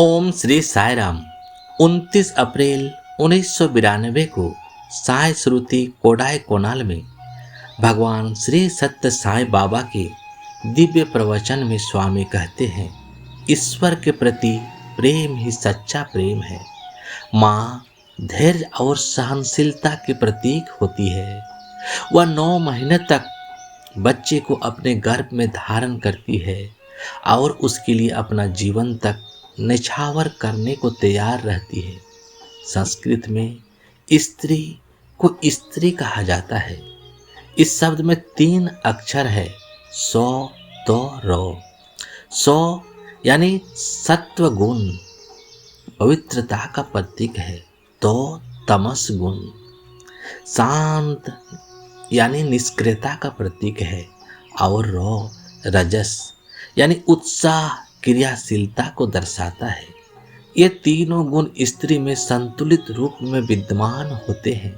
ओम श्री साई राम। 29 अप्रैल 1992 को साई श्रुति कोडाई कोनाल में भगवान श्री सत्य साई बाबा के दिव्य प्रवचन में स्वामी कहते हैं, ईश्वर के प्रति प्रेम ही सच्चा प्रेम है। माँ धैर्य और सहनशीलता के प्रतीक होती है। वह 9 महीने तक बच्चे को अपने गर्भ में धारण करती है और उसके लिए अपना जीवन तक निछावर करने को तैयार रहती है। संस्कृत में स्त्री को स्त्री कहा जाता है। इस शब्द में 3 अक्षर है, सौ तो रो। सौ यानी सत्व गुण पवित्रता का प्रतीक है, तो तमस गुण शांत यानी निष्क्रियता का प्रतीक है, और रो रजस यानी उत्साह क्रियाशीलता को दर्शाता है। ये तीनों गुण स्त्री में संतुलित रूप में विद्यमान होते हैं।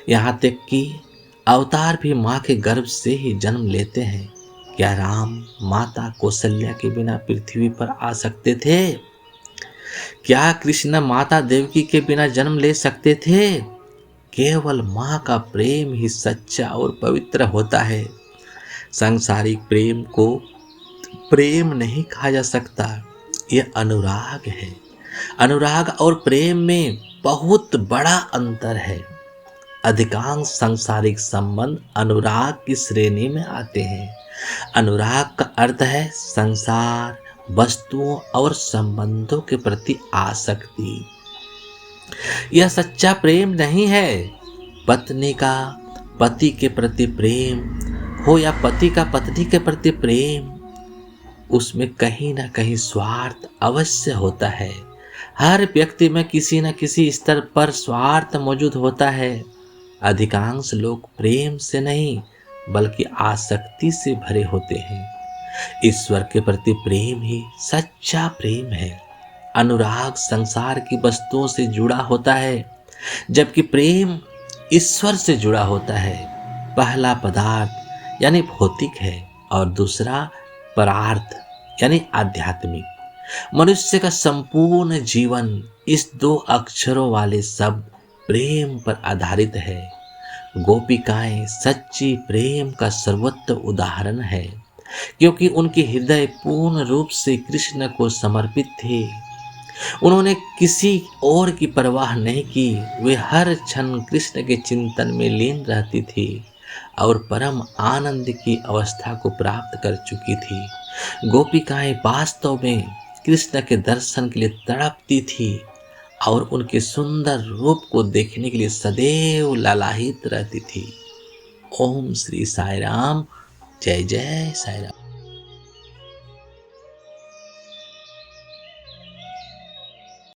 यहाँ तक कि अवतार भी माँ के गर्भ से ही जन्म लेते हैं। क्या राम माता कौशल्या के बिना पृथ्वी पर आ सकते थे? क्या कृष्ण माता देवकी के बिना जन्म ले सकते थे? केवल माँ का प्रेम ही सच्चा और पवित्र होता है। सांसारिक प्रेम को प्रेम नहीं कहा जा सकता, यह अनुराग है। अनुराग और प्रेम में बहुत बड़ा अंतर है। अधिकांश सांसारिक संबंध अनुराग की श्रेणी में आते हैं। अनुराग का अर्थ है संसार, वस्तुओं और संबंधों के प्रति आसक्ति। यह सच्चा प्रेम नहीं है। पत्नी का पति के प्रति प्रेम हो या पति का पत्नी के प्रति प्रेम, उसमें कहीं ना कहीं स्वार्थ अवश्य होता है। हर व्यक्ति में किसी न किसी स्तर पर स्वार्थ मौजूद होता है। अधिकांश लोग प्रेम से नहीं बल्कि आसक्ति से भरे होते हैं। ईश्वर के प्रति प्रेम ही सच्चा प्रेम है। अनुराग संसार की वस्तुओं से जुड़ा होता है, जबकि प्रेम ईश्वर से जुड़ा होता है। पहला पदार्थ यानी भौतिक है और दूसरा परार्थ यानी आध्यात्मिक। मनुष्य का संपूर्ण जीवन इस 2 अक्षरों वाले शब्द प्रेम पर आधारित है। गोपिकाएं सच्ची प्रेम का सर्वोत्तम उदाहरण है, क्योंकि उनके हृदय पूर्ण रूप से कृष्ण को समर्पित थे। उन्होंने किसी और की परवाह नहीं की। वे हर क्षण कृष्ण के चिंतन में लीन रहती थी और परम आनंद की अवस्था को प्राप्त कर चुकी थी। गोपिकाएं वास्तव में कृष्ण के दर्शन के लिए तड़पती थी और उनके सुंदर रूप को देखने के लिए सदैव लालायित रहती थी। ओम श्री साई राम। जय जय साई राम।